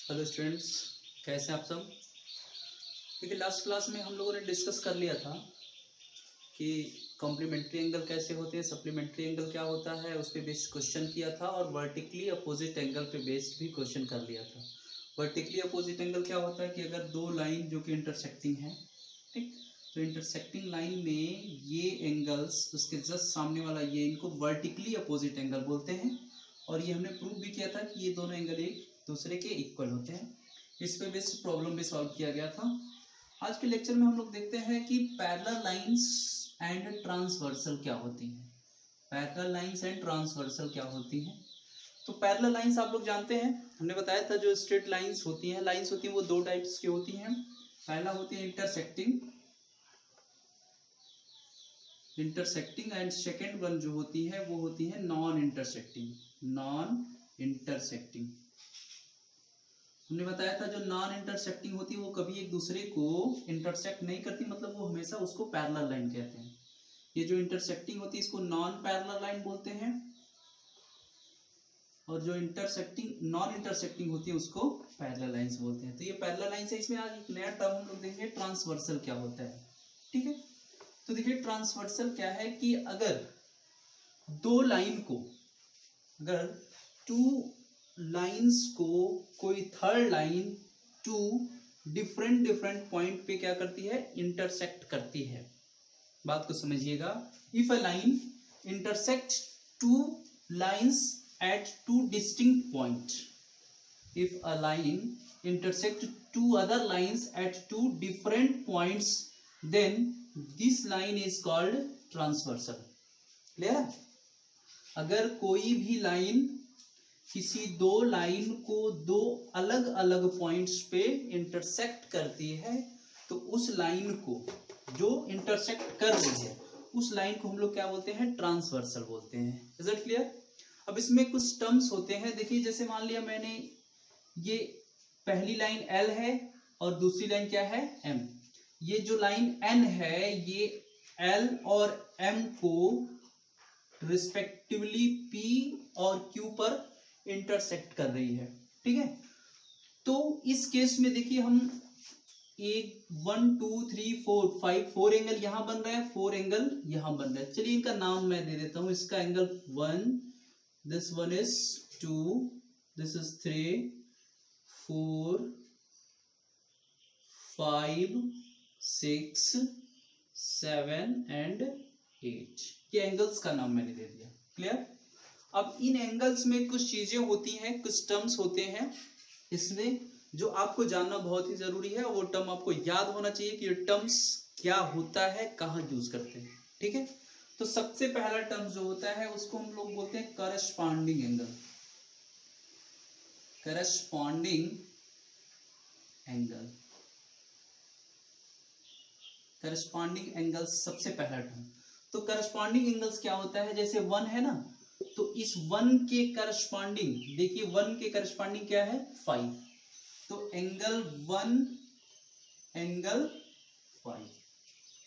Hello students, कैसे हैं आप सब। देखिए लास्ट क्लास में हम लोगों ने डिस्कस कर लिया था कि कॉम्प्लीमेंट्री एंगल कैसे होते हैं, सप्लीमेंट्री एंगल क्या होता है, उस पर बेस्ड क्वेश्चन किया था और वर्टिकली अपोजिट एंगल पे बेस्ड भी क्वेश्चन कर लिया था। वर्टिकली अपोजिट एंगल क्या होता है कि अगर दो लाइन जो कि इंटरसेक्टिंग है, ठीक, तो इंटरसेक्टिंग लाइन में ये एंगल्स उसके जस्ट सामने वाला ये, इनको वर्टिकली अपोजिट एंगल बोलते हैं। और ये हमने प्रूव भी किया था कि ये दोनों एंगल एक दूसरे के इक्वल होते हैं। इस पे बेस्ड प्रॉब्लम भी सॉल्व किया गया था। आज के लेक्चर में हम लोग देखते हैं कि पैरेलल लाइंस एंड ट्रांसवर्सल क्या होती हैं। पैरेलल लाइंस एंड ट्रांसवर्सल क्या होती हैं। तो पैरेलल लाइंस आप लोग जानते हैं, हमने बताया था जो स्ट्रेट लाइंस होती हैं वो दो टाइप्स की होती हैं। पहला होती है इंटरसेक्टिंग एंड सेकेंड वन जो होती है वो होती है नॉन इंटरसेक्टिंग। हमने बताया था जो नॉन इंटरसेक्टिंग होती है वो कभी एक दूसरे को इंटरसेक्ट नहीं करती, मतलब वो हमेशा उसको पैरेलल लाइन कहते हैं। ये जो इंटरसेक्टिंग होती है इसको नॉन पैरेलल लाइन बोलते हैं, और जो नॉन इंटरसेक्टिंग होती है उसको पैरेलल लाइंस बोलते हैं। तो ये पैरेलल लाइंस है। इसमें आज एक नया टर्म हम लोग देखेंगे, ट्रांसवर्सल क्या होता है। ठीक है, तो देखिए ट्रांसवर्सल क्या है कि अगर दो लाइन को, अगर टू लाइंस को कोई third line two different point पे क्या करती है, इंटरसेक्ट करती है। बात को समझिएगा। If a line intersect two lines at two distinct point, if a line intersect two other lines at two different points, then this line is called transversal. Clear है। अगर कोई भी लाइन किसी दो लाइन को दो अलग अलग पॉइंट्स पे इंटरसेक्ट करती है तो उस लाइन को जो इंटरसेक्ट कर रही है उस लाइन को हम लोग क्या बोलते हैं, ट्रांसवर्सल बोलते हैं। Is it clear. अब इसमें कुछ टर्म्स होते हैं। देखिए जैसे मान लिया मैंने ये पहली लाइन L है और दूसरी लाइन क्या है, M। ये जो लाइन N है ये L और M को रिस्पेक्टिवली P और Q पर इंटरसेक्ट कर रही है। ठीक है, तो इस केस में देखिए हम 1 2 3 4 5 4 एंगल यहां बन रहा है, 4 एंगल यहां बन रहा है। चलिए इनका नाम मैं दे देता हूं। इसका angle 1, this one is 2, this is 3 4 5 6 7 and 8। ये एंगल्स का नाम मैंने दे दिया। क्लियर। अब इन एंगल्स में कुछ चीजें होती हैं, कुछ टर्म्स होते हैं इसमें जो आपको जानना बहुत ही जरूरी है। वो टर्म आपको याद होना चाहिए कि ये टर्म्स क्या होता है, कहाँ यूज करते हैं। ठीक है, तो सबसे पहला टर्म जो होता है उसको हम लोग बोलते हैं करस्पॉन्डिंग एंगल। करस्पॉन्डिंग एंगल सबसे पहला टर्म। तो करस्पॉन्डिंग एंगल्स क्या होता है, जैसे 1 है ना, तो इस 1 के करस्पॉन्डिंग, देखिए 1 के करस्पॉन्डिंग क्या है, 5। तो एंगल 1 एंगल 5।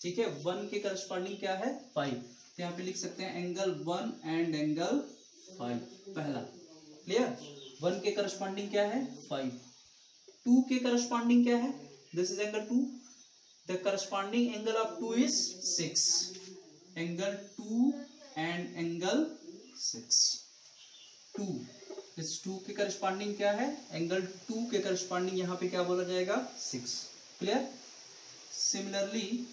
ठीक है, 1 के करस्पॉन्डिंग क्या है, 5। तो यहाँ पे लिख सकते हैं एंगल 1 एंड एंगल 5 पहला। क्लियर। 1 के करस्पॉन्डिंग क्या है, 5। 2 के करस्पॉन्डिंग क्या है, this is angle 2। The corresponding angle of 2 is 6। Angle 2 and angle 6। 2, इस 2 के करस्पॉन्डिंग क्या है, एंगल 2 के करस्पॉन्डिंग यहाँ पे क्या बोला जाएगा, 6। क्लियर। सिमिलरली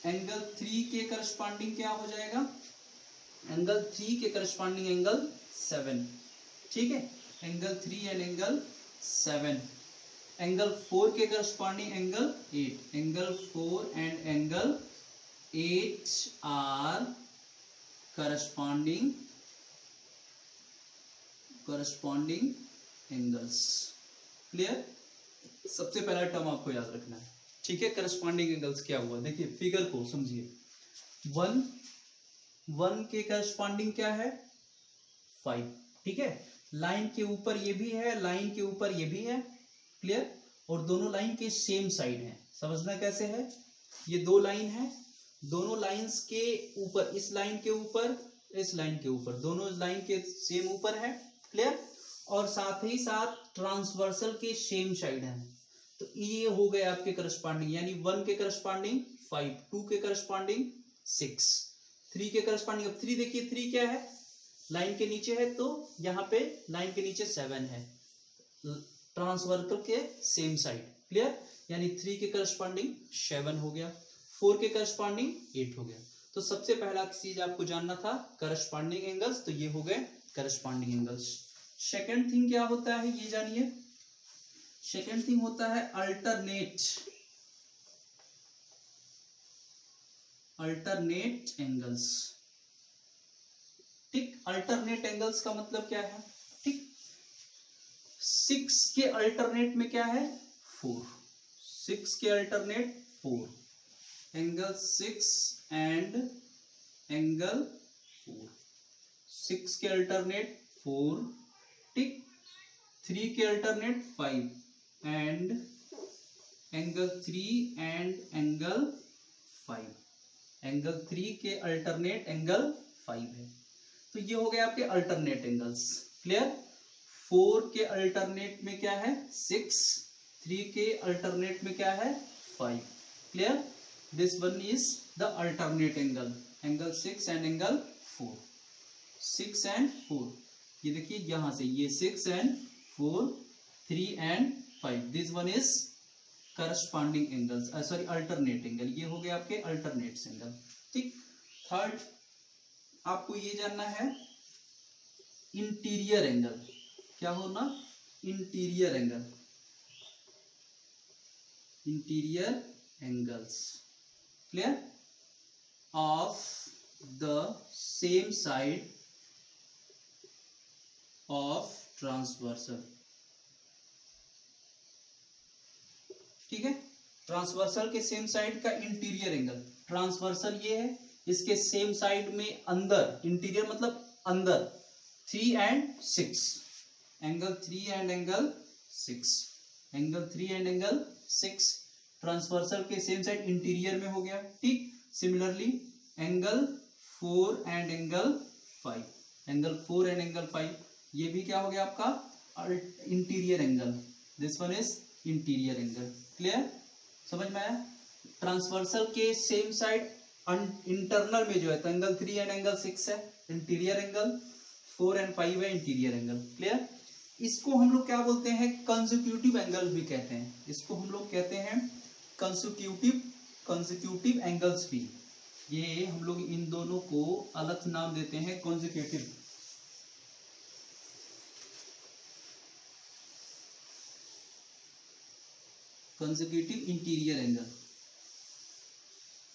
एंगल 3 के करस्पॉन्डिंग क्या हो जाएगा, एंगल 3 के करस्पॉन्डिंग एंगल 7। ठीक है, एंगल 3 एंड एंगल 7। एंगल 4 के corresponding angle 8। Angle 4 and angle 8 are corresponding angles. Clear. सबसे पहला टर्म आपको याद रखना है। ठीक है, करस्पॉन्डिंग एंगल्स क्या हुआ, देखिए फिगर को समझिए। 1 के करस्पॉन्डिंग क्या है, 5। ठीक है, लाइन के ऊपर ये भी है, लाइन के ऊपर ये भी है। क्लियर। और दोनों लाइन के सेम साइड है। समझना कैसे है, ये दो लाइन है, दोनों लाइंस के ऊपर, इस लाइन के ऊपर, इस लाइन के ऊपर, दोनों लाइन के सेम ऊपर है। क्लियर। और साथ ही साथ ट्रांसवर्सल के सेम साइड है, तो ये हो गए आपके करस्पॉन्डिंग, यानी 1 के करस्पॉन्डिंग 5, 2 के करस्पॉन्डिंग 6, 3 के करस्पॉन्डिंग, अब 3 देखिए 3 क्या है, लाइन के नीचे है, तो यहाँ पे लाइन के नीचे 7 है, ट्रांसवर्सल के सेम साइड, क्लियर, यानी 3 के करस्पॉन्डिंग 7 हो गया, 4 के करस्पॉन्डिंग 8 हो गया। तो सबसे पहला चीज आपको जानना था करस्पॉन्डिंग एंगल्स, तो ये हो गए करस्पॉन्डिंग एंगल्स। सेकंड थिंग क्या होता है ये जानिए, सेकंड थिंग होता है अल्टरनेट एंगल्स। ठीक, अल्टरनेट एंगल्स का मतलब क्या है, ठीक, 6 के अल्टरनेट में क्या है 4, 6 के अल्टरनेट 4, एंगल 6 एंड एंगल 4, 6 के अल्टरनेट 4, ठीक, 3 के alternate 5 and angle 3 and angle 5, angle 3 के अल्टरनेट एंगल 5 है, तो ये हो गए आपके अल्टरनेट एंगल्स, क्लियर। 4 के अल्टरनेट में क्या है 6, 3 के अल्टरनेट में क्या है 5, clear, this one is the alternate angle, angle 6 and angle 4, 6 and 4, ये देखिए यहां से ये 6 and 4, 3 and 5, this one is corresponding angles, sorry alternate angle, ये हो गए आपके अल्टरनेट एंगल, ठीक। थर्ड आपको ये जानना है इंटीरियर एंगल, क्या होना, interior angle, interior angles, clear, of the same side of transversal, ठीक है, ट्रांसवर्सल के सेम साइड का इंटीरियर एंगल, ट्रांसवर्सल ये है, इसके सेम साइड में अंदर, इंटीरियर मतलब अंदर, 3 and 6, angle 3 and angle 6, angle 3 and angle 6 transversal के सेम साइड इंटीरियर में हो गया, ठीक। Similarly angle 4 and angle 5, angle 4 and angle 5, ये भी क्या हो गया आपका interior angle, this one is interior angle, clear, समझ में आया। ट्रांसवर्सल के सेम साइड इंटरनल में जो है तो एंगल 3 एंड एंगल 6 है इंटीरियर एंगल, 4 एंड 5 है इंटीरियर एंगल, क्लियर। इसको हम लोग क्या बोलते हैं, कंसेक्यूटिव एंगल भी कहते हैं, इसको हम लोग कहते हैं कंसेक्यूटिव एंगल्स भी, ये हम लोग इन दोनों को अलग नाम देते हैं consecutive, consecutive interior angle,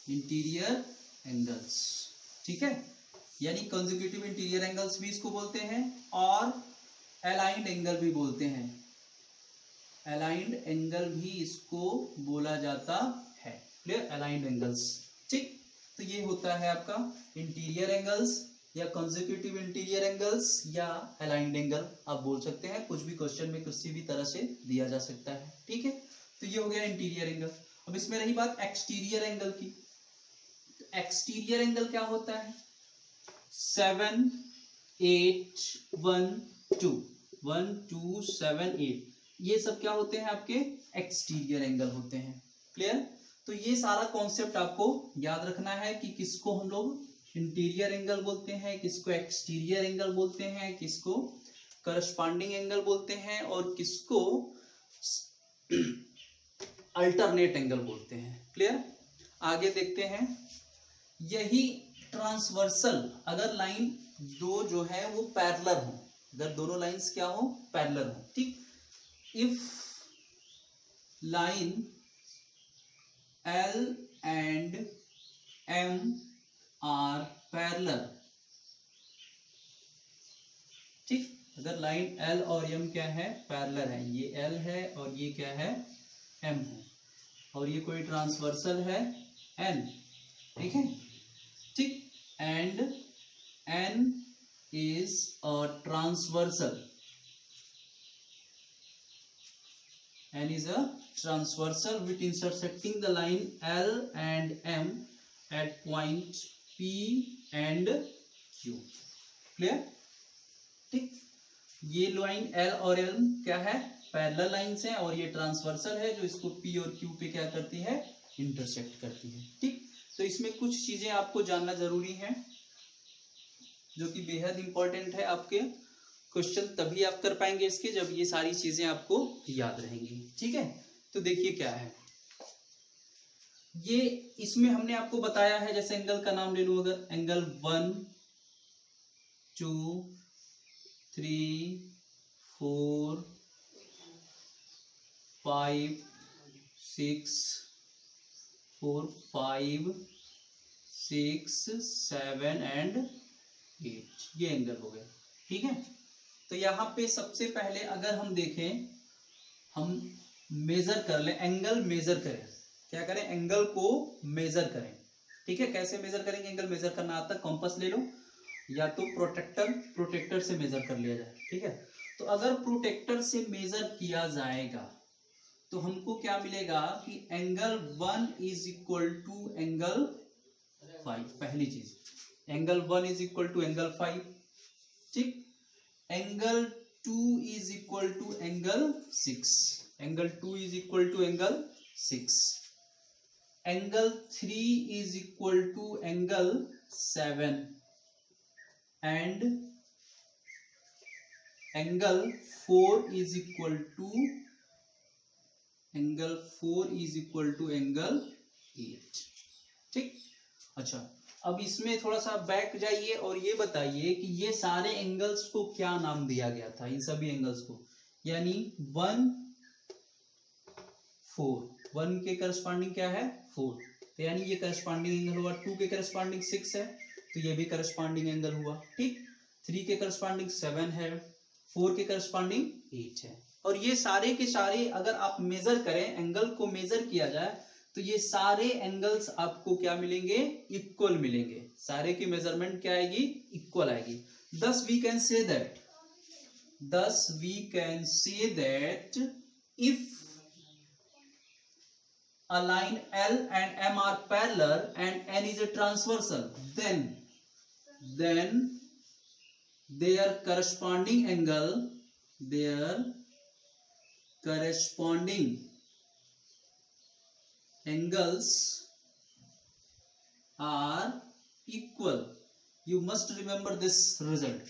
interior angles, ठीक है, यानी कंसेक्यूटिव इंटीरियर एंगल्स भी इसको बोलते हैं, और अलाइंड एंगल भी बोलते हैं, अलाइंड एंगल भी इसको बोला जाता है, क्लियर, अलाइंड एंगल्स, ठीक। तो ये होता है आपका इंटीरियर एंगल्स या कंसेक्यूटिव इंटीरियर एंगल्स या अलाइंड एंगल आप बोल सकते हैं, कुछ भी क्वेश्चन में किसी भी तरह से दिया जा सकता है, ठीक है। तो ये हो गया इंटीरियर एंगल। अब इसमें रही बात एक्सटीरियर एंगल की, तो एक्सटीरियर एंगल क्या होता है, 7 8 1 2 1 2 7 8, ये सब क्या होते हैं आपके एक्सटीरियर एंगल होते हैं, क्लियर। तो ये सारा कॉन्सेप्ट आपको याद रखना है कि किसको हम लोग इंटीरियर एंगल बोलते हैं, किसको एक्सटीरियर एंगल बोलते हैं, किसको करस्पॉन्डिंग एंगल बोलते हैं, और किसको अल्टरनेट एंगल बोलते हैं, क्लियर। आगे देखते हैं, यही ट्रांसवर्सल अगर लाइन दो जो है वो पैरेलल हो, अगर दोनों लाइंस क्या हो पैरेलल हो, ठीक, if line L and M are parallel, ठीक, अगर लाइन L और M क्या है पैरेलल है, ये L है और ये क्या है M है, और ये कोई ट्रांसवर्सल है N, ठीक है, ठीक, and N is a transversal, N is a transversal which intersecting the line L and M at point P and Q, clear, ठीक। ये लाइन L और L क्या है, पैरेलल लाइंस हैं, और ये ट्रांसवर्सल है जो इसको P और Q पे क्या करती है, इंटरसेक्ट करती है। ठीक, तो इसमें कुछ चीजें आपको जानना जरूरी है जो कि बेहद इंपॉर्टेंट है। आपके क्वेश्चन तभी आप कर पाएंगे इसके जब ये सारी चीजें आपको याद रहेंगी। ठीक है, तो देखिए क्या है ये, इसमें हमने आपको बताया है, जैसे एंगल का नाम ले लूं, अगर एंगल 1 2 3 4 5 6 4 5 6 7 एंड 8, ये एंगल हो गया। ठीक है, तो यहाँ पे सबसे पहले अगर हम देखें, हम मेजर कर लें, एंगल मेजर करें, क्या करें, एंगल को मेजर करें। ठीक है, कैसे मेजर करेंगे, एंगल मेजर करना आता है, कॉम्पस ले लो या तो प्रोटेक्टर से मेजर कर लिया जाए। ठीक है, तो अगर प्रोटेक्टर से मेजर किया जाएगा तो हमको क्या मिलेगा कि angle 1 is equal to angle 5, पहली चीज angle 1 is equal to angle 5। ठीक, angle 2 is equal to angle 6, angle 2 is equal to angle 6, angle 3 is equal to angle 7 and angle 4 is equal to angle 8। ठीक, अच्छा, अब इसमें थोड़ा सा back जाइए और ये बताइए कि ये सारे एंगल्स को क्या नाम दिया गया था, इन सभी एंगल्स को, यानी 1 4, 1 के करस्पॉन्डिंग क्या है 4, तो यानी ये करस्पॉन्डिंग एंगल हुआ। 2 के करस्पॉन्डिंग 6 है तो ये भी करस्पॉन्डिंग एंगल हुआ। ठीक, 3 के करस्पॉन्डिंग 7 है, 4 के करस्पॉन्डिंग 8 है, और ये सारे के सारे अगर आप मेजर करें, एंगल को मेजर किया जाए तो ये सारे एंगल्स आपको क्या मिलेंगे, इक्वल मिलेंगे। सारे की मेजरमेंट क्या आएगी, इक्वल आएगी। thus we can say that if a line L and M are parallel and N is a transversal, then their corresponding angles are equal. You must remember this result.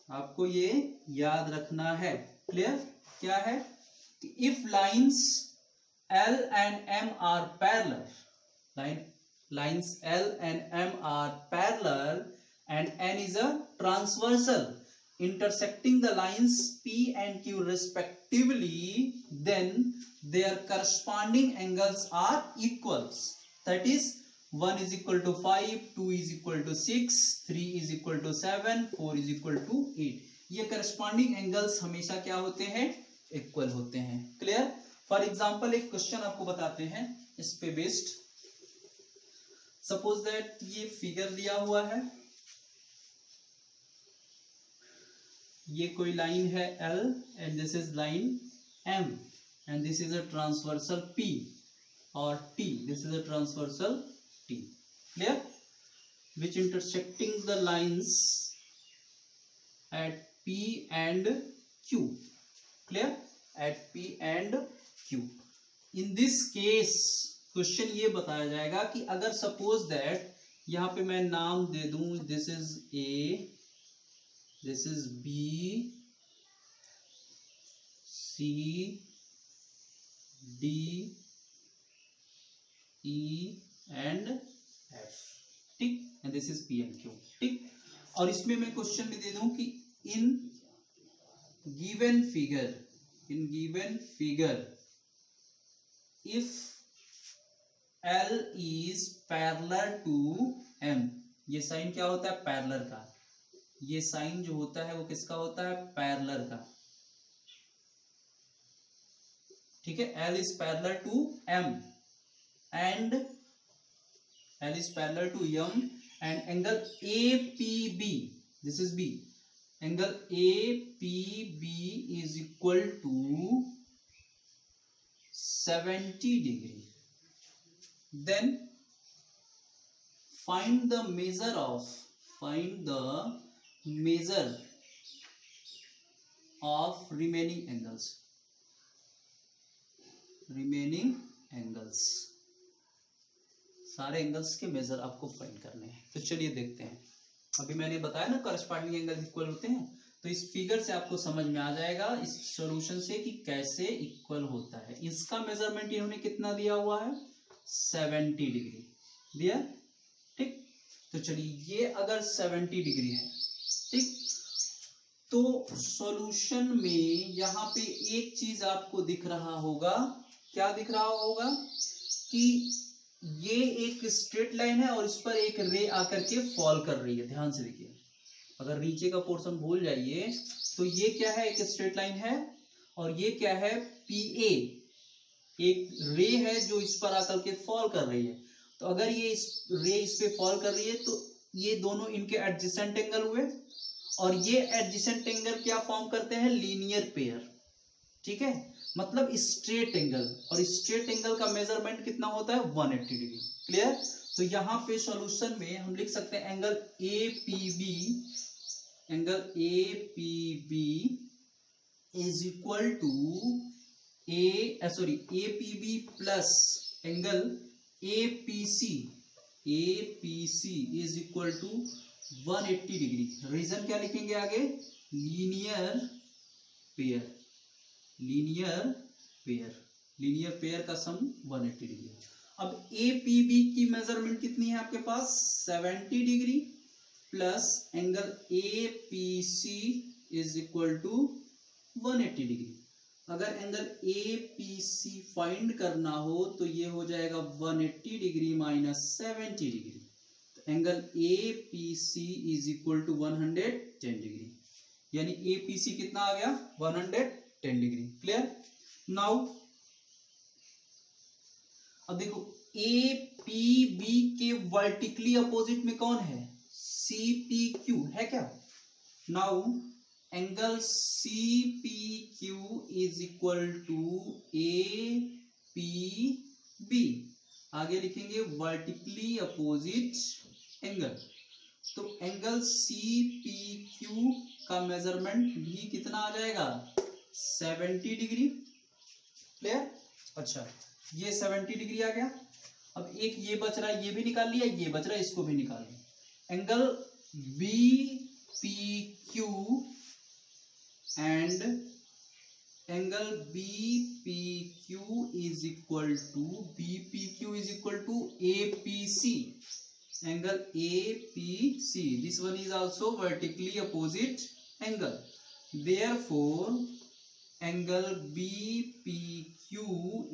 आपको ये याद रखना है। Clear, क्या है कि if lines L and M are parallel, lines L and M are parallel and N is a transversal intersecting the lines P and Q respectively, then their corresponding angles are equals. That is 1 is equal to 5, 2 is equal to 6, 3 is equal to 7, 4 is equal to 8. ये corresponding angles हमेशा क्या होते हैं, equal होते हैं। Clear, for example एक question आपको बताते हैं इस पे बेस्ड। सपोज दैट ये फिगर दिया हुआ है, ये कोई लाइन है L and this is line M and this is a transversal P और T, this is a transversal T, clear, which intersecting the lines at P and Q, clear, at P and Q. In this case question ये बताया जाएगा कि अगर suppose that यहाँ पे मैं नाम दे दूं, this is A, this is B, C, D, E and F, ठीक, and this is P and Q, ठीक। और इसमें मैं क्वेश्चन भी दे दूं कि in given figure if L is parallel to M, ये साइन क्या होता है, पैरेलल का, ये साइन जो होता है वो किसका होता है, पैरेलल का, ठीक है। L is parallel to M and L is parallel to M and angle APB, this is B, angle APB is equal to 70 degree. Then find the measure of remaining angles, सारे angles के major आपको find करने हैं। तो चलिए देखते हैं। अभी मैंने बताया ना करस्पॉन्डिंग एंगल इक्वल होते हैं, तो इस फिगर से आपको समझ में आ जाएगा इस सॉल्यूशन से कि कैसे इक्वल होता है। इसका मेजरमेंट इन्होंने कितना दिया हुआ है, 70 डिग्री दिया, ठीक। तो चलिए ये अगर 70 डिग्री है, ठीक, तो सॉल्यूशन में यहाँ पे एक चीज आपको दिख रहा होगा, क्या दिख रहा होगा कि ये एक स्ट्रेट लाइन है और इस पर एक रे आकर के फॉल कर रही है। ध्यान से देखिए, अगर नीचे का पोर्शन भूल जाइए तो ये क्या है, एक स्ट्रेट लाइन है और ये क्या है, PA, एक रे है जो इस पर आकर के फॉल कर रही है। तो अगर ये रे इस पे फॉल कर रही है तो ये दोनों इनके एडजेसेंट एंगल हुए और ये एडजेसेंट एंगल क्या फॉर्म करते हैं, लीनियर पेयर, ठीक है, मतलब स्ट्रेट एंगल। और स्ट्रेट एंगल का मेजरमेंट कितना होता है, 180 डिग्री। क्लियर। तो यहाँ पे सॉल्यूशन में हम लिख सकते हैं angle APB is equal to APB plus angle APC is equal to 180 degree. Reason क्या लिखेंगे आगे, लीनियर पेयर का सम 180 डिग्री। अब APB की मेजरमेंट कितनी है आपके पास, 70 degree plus angle APC is equal to 180 degree. अगर एंगल APC फाइंड करना हो तो ये हो जाएगा 180 डिग्री माइनस 70 डिग्री। तो angle APC is equal to 110 degree, यानी APC कितना आ गया, 110 डिग्री। क्लियर। नाउ अब देखो APB के वर्टिकली अपोजिट में कौन है, CPQ है क्या। Now angle CPQ is equal to APB, आगे लिखेंगे वर्टिकली अपोजिट एंगल। तो एंगल CPQ का मेजरमेंट भी कितना आ जाएगा, 70 डिग्री। क्लियर। अच्छा, ये 70 डिग्री आ गया। अब एक ये बच रहा है, ये भी निकाल लिया, ये बच रहा है, इसको भी निकाल लिया। Angle BPQ and angle BPQ is equal to APC, angle APC, this one is also vertically opposite angle, therefore angle BPQ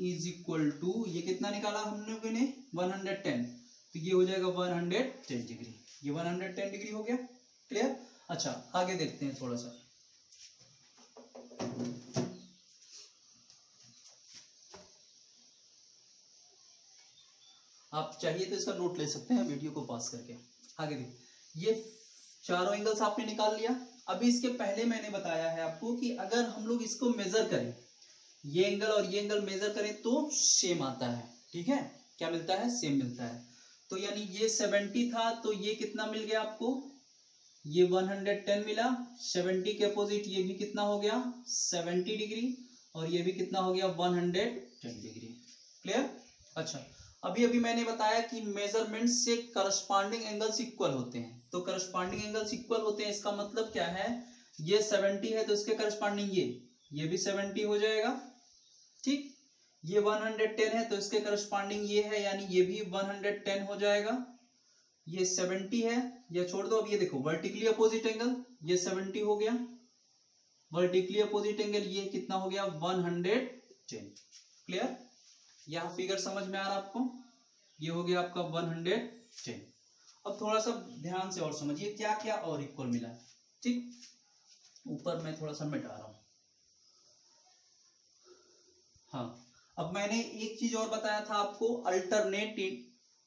is equal to, ये कितना निकाला हम लोगों ने, 110, तो ये हो जाएगा 110 डिग्री, ये 110 डिग्री हो गया। क्लियर। अच्छा, आगे देखते हैं थोड़ा सा। आप चाहिए तो इसका नोट ले सकते हैं वीडियो को पॉज करके। आगे देखिए, ये चारों एंगल्स आपने निकाल लिया। अभी इसके पहले मैंने बताया है आपको कि अगर हम लोग इसको मेजर करें, ये एंगल और ये एंगल मेजर करें तो सेम आता है, ठीक है, क्या मिलता है, सेम मिलता है। तो यानी ये 70 था तो ये कितना मिल गया आपको, ये 110 मिला। 70 के अपोजिट ये भी कितना हो गया, 70 डिग्री, और ये भी कितना हो गया, 110 डिग्री। क्लियर। अच्छा, अभी मैंने बताया कि मेजरमेंट से करस्पॉन्डिंग एंगल्स इक्वल होते हैं। तो करस्पॉन्डिंग एंगल्स इक्वल होते हैं, इसका मतलब क्या है, ये 70 है तो इसके करस्पॉन्डिंग ये भी 70 हो जाएगा, ठीक। ये 110 है तो इसके करस्पॉन्डिंग ये है, यानी ये भी 110 हो जाएगा। ये 70 है, ये छोड़ दो। अब ये देखो वर्टिकली अपोजिट एंगल, ये 70 हो गया, वर्टिकली अपोजिट एंगल ये कितना हो गया, 110। क्लियर। यह फिगर समझ में आ रहा है आपको, ये हो गया आपका 110। अब थोड़ा सा ध्यान से और समझिए क्या क्या और इक्वल मिला, ठीक। ऊपर मैं थोड़ा सा मिटा रहा हूं। हाँ, अब मैंने एक चीज और बताया था आपको, अल्टरनेट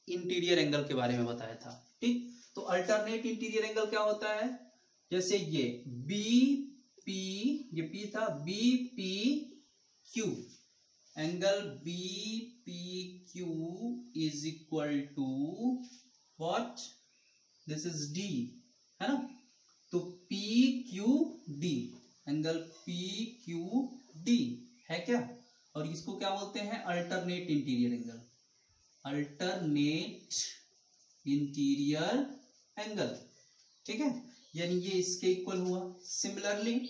इंटीरियर एंगल के बारे में बताया था, ठीक। तो अल्टरनेट इंटीरियर एंगल क्या होता है, जैसे ये BP, ये P था, BPQ, angle BPQ is equal to what, this is D, है ना। तो PQD, angle P Q D है क्या, और इसको क्या बोलते हैं, alternate interior angle, alternate interior angle, ठीक है, यानी ये इसके इक्वल हुआ। Similarly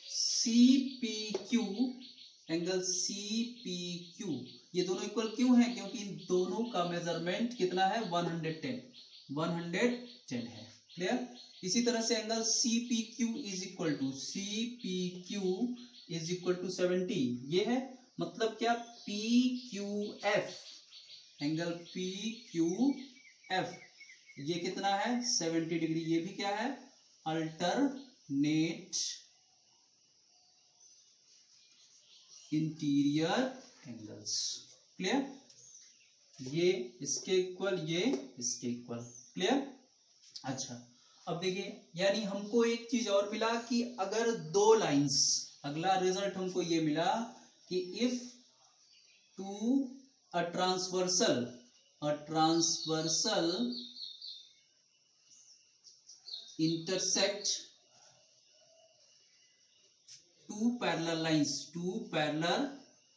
C P Q, angle C P Q, ये दोनों इक्वल क्यों है, क्योंकि इन दोनों का मेजरमेंट कितना है, 110 है। क्लियर। इसी तरह से angle C P Q is equal to 70, ये है, मतलब क्या, P Q F, angle P Q F ये कितना है, 70 डिग्री, ये भी क्या है, अल्टरनेट इंटीरियर एंगल्स। क्लियर, ये इसके इक्वल, ये इसके इक्वल। क्लियर। अच्छा, अब देखिए, यानी हमको एक चीज और मिला कि अगर दो लाइंस, अगला रिजल्ट हमको ये मिला कि if to a transversal intersect two parallel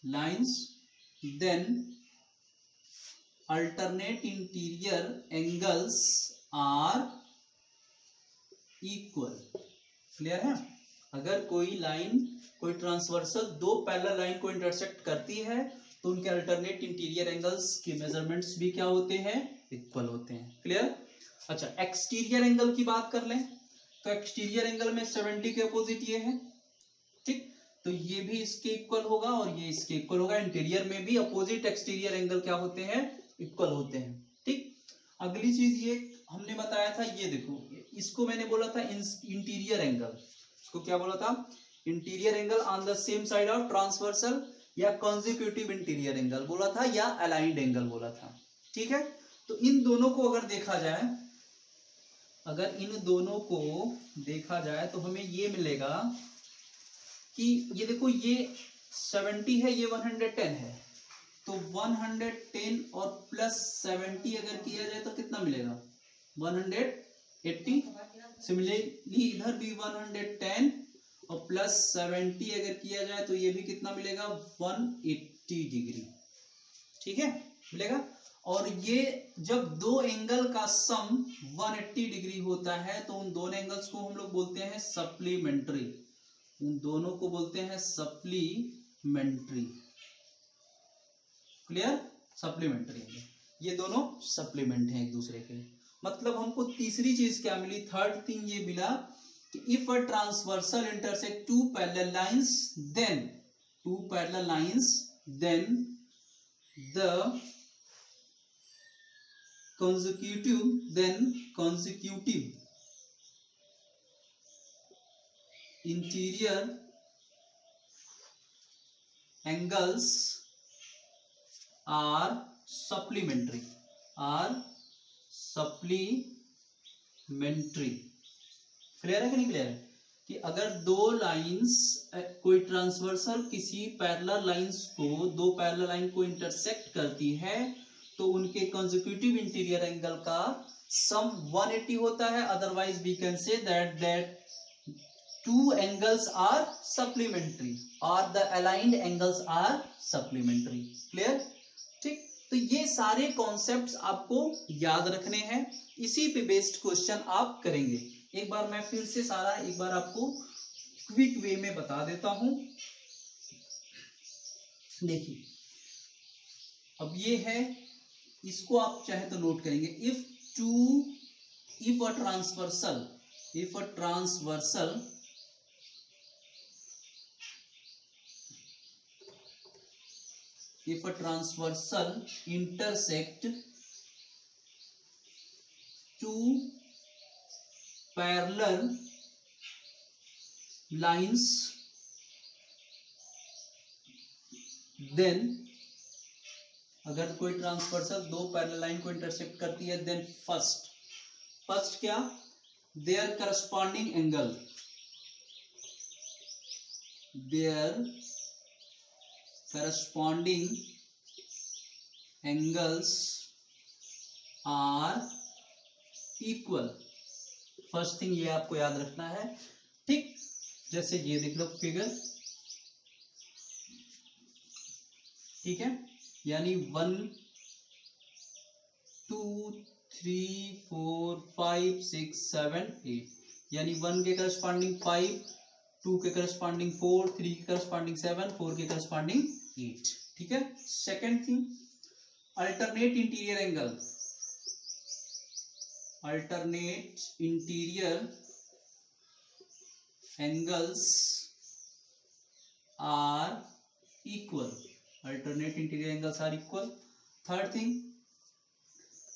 lines, then alternate interior angles are equal। Clear है। अगर कोई लाइन, कोई ट्रांसवर्सल दो पैरेलल लाइन को इंटरसेक्ट करती है तो उनके अल्टरनेट इंटीरियर एंगल्स के मेजरमेंट्स भी क्या होते हैं, इक्वल होते हैं। क्लियर। अच्छा, एक्सटीरियर एंगल की बात कर लें तो एक्सटीरियर एंगल में 70 के अपोजिट ये है, ठीक, तो ये भी इसके इक्वल होगा और ये इसके इक्वल होगा। इंटीरियर में भी अपोजिट एक्सटीरियर एंगल क्या होते हैं, इक्वल होते हैं। ठीक, अगली चीज ये हमने बताया था, ये देखो, इसको मैंने बोला था इंटीरियर एंगल, इसको क्या बोला था, interior angle on the same side of transversal, या कॉन्जिक्यूटिव इंटीरियर एंगल बोला था, या अलाइंड एंगल बोला था। ठीक है, तो इन दोनों को अगर देखा जाए, तो हमें ये मिलेगा कि ये देखो, ये 70 है, ये 110 है, तो 110 और प्लस 70 अगर किया जाए तो कितना मिलेगा, 180। सिमिलरली इधर भी 110 और प्लस 70 अगर किया जाए तो ये भी कितना मिलेगा, 180 डिग्री। ठीक है, मिलेगा। और ये जब दो एंगल का सम 180 डिग्री होता है तो उन दोनों एंगल्स को हम लोग बोलते हैं सप्लीमेंट्री, उन दोनों को बोलते हैं सप्लीमेंट्री। क्लियर, सप्लीमेंट्री, ये दोनों सप्लीमेंट हैं एक दूसरे के। मतलब हमको तीसरी चीज क्या मिली, थर्ड थिंग ये मिला कि if a transversal intersect two parallel lines then the consecutive interior angles are supplementary। Clear है कि नहीं क्लियर है, कि अगर दो लाइंस, कोई ट्रांसवर्सल किसी पैरेलल लाइंस को, दो पैरेलल लाइन को इंटरसेक्ट करती है तो उनके कंसेक्यूटिव इंटीरियर एंगल का सम 180 होता है। Otherwise we can say that two angles are supplementary और the allied angles are supplementary. Clear. ठीक, तो ये सारे कॉन्सेप्ट्स आपको याद रखने हैं, इसी पे बेस्ड क्वेश्चन आप करेंगे। एक बार मैं फिर से सारा एक बार आपको क्विक वे में बता देता हूं। देखिए, अब ये है, इसको आप चाहे तो नोट करेंगे। If a transversal intersect two parallel lines, then अगर कोई ट्रांसवर्सल दो पैरेलल लाइन को इंटरसेक्ट करती है, देन फर्स्ट क्या, there corresponding angles are equal. First thing ये आपको याद रखना है। ठीक, जैसे ये देख लो फिगर, ठीक है, यानी 1 2 3 4 5 6 7 8, यानी 1 के करस्पॉन्डिंग 5, 2 के करस्पॉन्डिंग 4, 3 के करस्पॉन्डिंग 7, 4 के करस्पॉन्डिंग 8, ठीक है। Second thing, alternate interior angle, alternate interior angles are equal, alternate interior angles are equal. Third thing,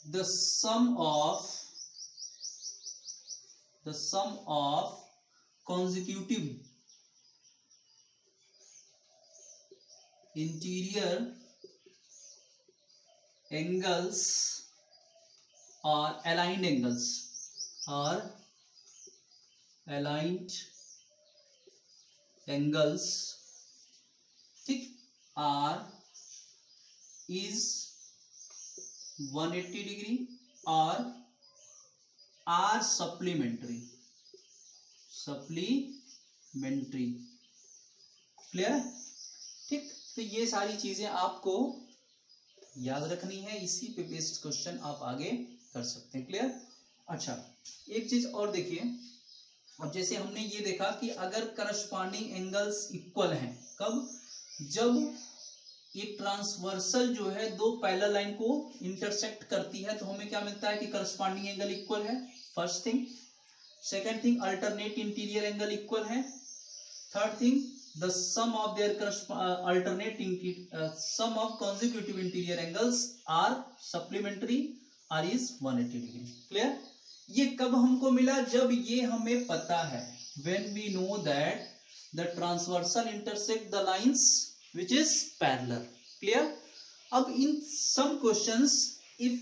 the sum of consecutive interior angles or aligned angles ठीक is 180 डिग्री और are supplementary, clear है, ठीक। तो ये सारी चीजें आपको याद रखनी है, इसी पे बेस्ड क्वेश्चन आप आगे कर सकते हैं, क्लियर। अच्छा, एक चीज और देखिए, अब जैसे हमने ये देखा कि अगर करस्पॉन्डिंग एंगल्स इक्वल हैं, कब, जब एक ट्रांसवर्सल जो है दो पैरेलल लाइन को इंटरसेक्ट करती है, तो हमें क्या मिलता है कि करस्पॉन्डिंग एंगल इक्वल है, first thing. Second thing, alternate interior angle equal है। Third thing, the sum of their sum of consecutive interior angles are supplementary, or is 180 degree, clear. ये कब हमको मिला, जब ये हमें पता है, when we know that the transversal intersect the lines which is parallel, clear। अब in some questions if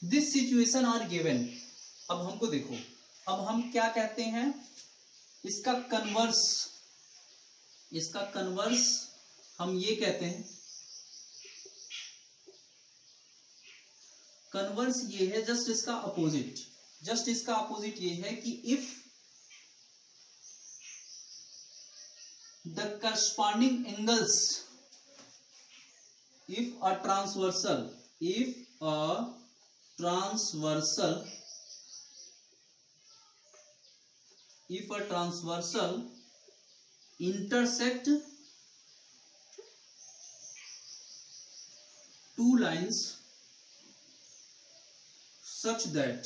this situation are given, अब हमको देखो, अब हम क्या कहते हैं, इसका कन्वर्स हम ये कहते हैं, कन्वर्स ये है जस्ट इसका अपोजिट ये है कि if the corresponding angles, if a transversal intersect two lines such that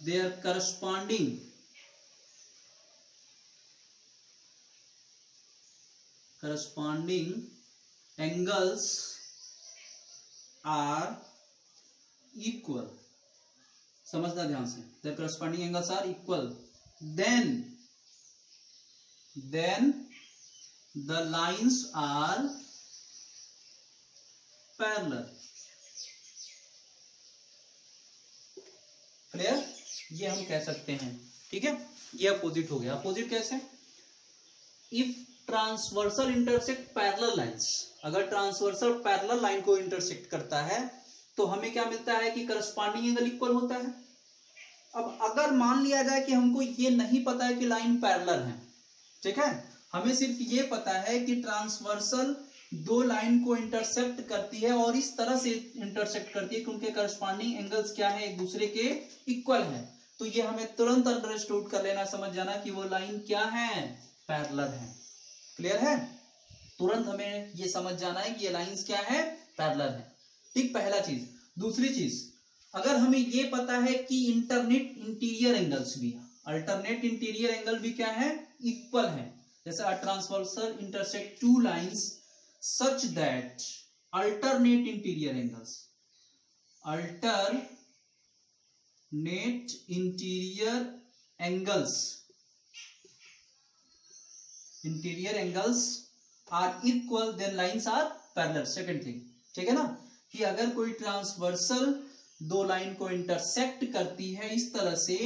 their corresponding angles are equal, समझना ध्यान से, the corresponding angles are equal, then the lines are parallel, clear. ये हम कह सकते हैं, ठीक है। ये अपोजिट हो गया। अपोजिट कैसे, if transversal intersect parallel lines, अगर ट्रांसवर्सल पैरेलल लाइन को इंटरसेक्ट करता है तो हमें क्या मिलता है कि करस्पॉन्डिंग एंगल इक्वल होता है। अब अगर मान लिया जाए कि हमको ये नहीं पता है कि लाइन पैरेलल है, ठीक है, हमें सिर्फ ये पता है कि ट्रांसवर्सल दो लाइन को इंटरसेक्ट करती है और इस तरह से इंटरसेक्ट करती है कि उनके करस्पॉन्डिंग एंगल्स क्या है, एक दूसरे के इक्वल है, तो ये हमें तुरंत अंडरस्टूड कर लेना, समझ जाना कि वो लाइन क्या है, पैरेलल है, क्लियर है। तुरंत हमें ये समझ जाना है कि ये लाइंस क्या है, पैरेलल है, ठीक, पहला चीज। दूसरी चीज, अगर हमें ये पता है कि इंटरनेट इंटीरियर एंगल्स भी, अल्टरनेट इंटीरियर एंगल भी क्या है, इक्वल है, जैसे a transversal intersect two lines such that alternate interior angles, alternate interior angles are equal, then lines are parallel. Second thing, ठीक है ना, कि अगर कोई ट्रांसवर्सल दो लाइन को इंटरसेक्ट करती है इस तरह से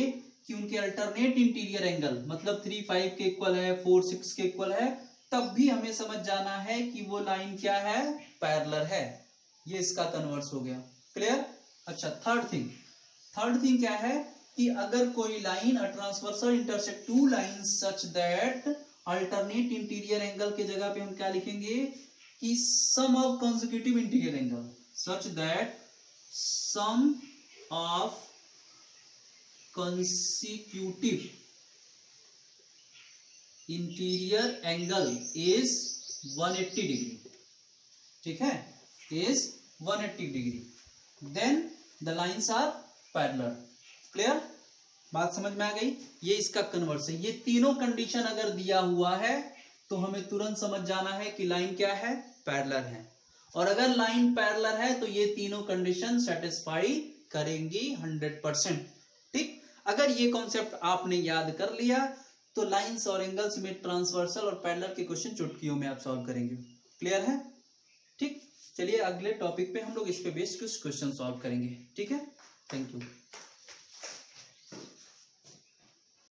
कि उनके अल्टरनेट इंटीरियर एंगल मतलब 3 5 के इक्वल है, 4 6 के इक्वल है, तब भी हमें समझ जाना है कि वो लाइन क्या है, पैरेलल है। ये इसका कन्वर्स हो गया, क्लियर। अच्छा, थर्ड थिंग क्या है, कि अगर कोई line a transversal intersect two lines such that alternate interior angle के जगह पे हम क्या लिखेंगे कि sum of consecutive interior angle such that sum of consecutive interior angle is 180 degree. ठीक है, is 180 degree. Then the lines are parallel. Clear? बात समझ में आ गई? ये इसका कन्वर्स है. ये तीनों कंडीशन अगर दिया हुआ है तो हमें तुरंत समझ जाना है कि लाइन क्या है, पैरेलल है. और अगर लाइन पैरेलल है तो ये तीनों कंडीशन सेटिस्फाई करेंगी 100%. ठीक, अगर ये कॉन्सेप्ट आपने याद कर लिया तो लाइंस और एंगल्स में ट्रांसवर्सल और पैरेलल के क्वेश्चन चुटकियों में आप सॉल्व करेंगे. क्लियर है? ठीक, चलिए अगले टॉपिक पे हम लोग इस पे बेस्ड कुछ क्वेश्चन सॉल्व करेंगे. ठीक है, थैंक यू.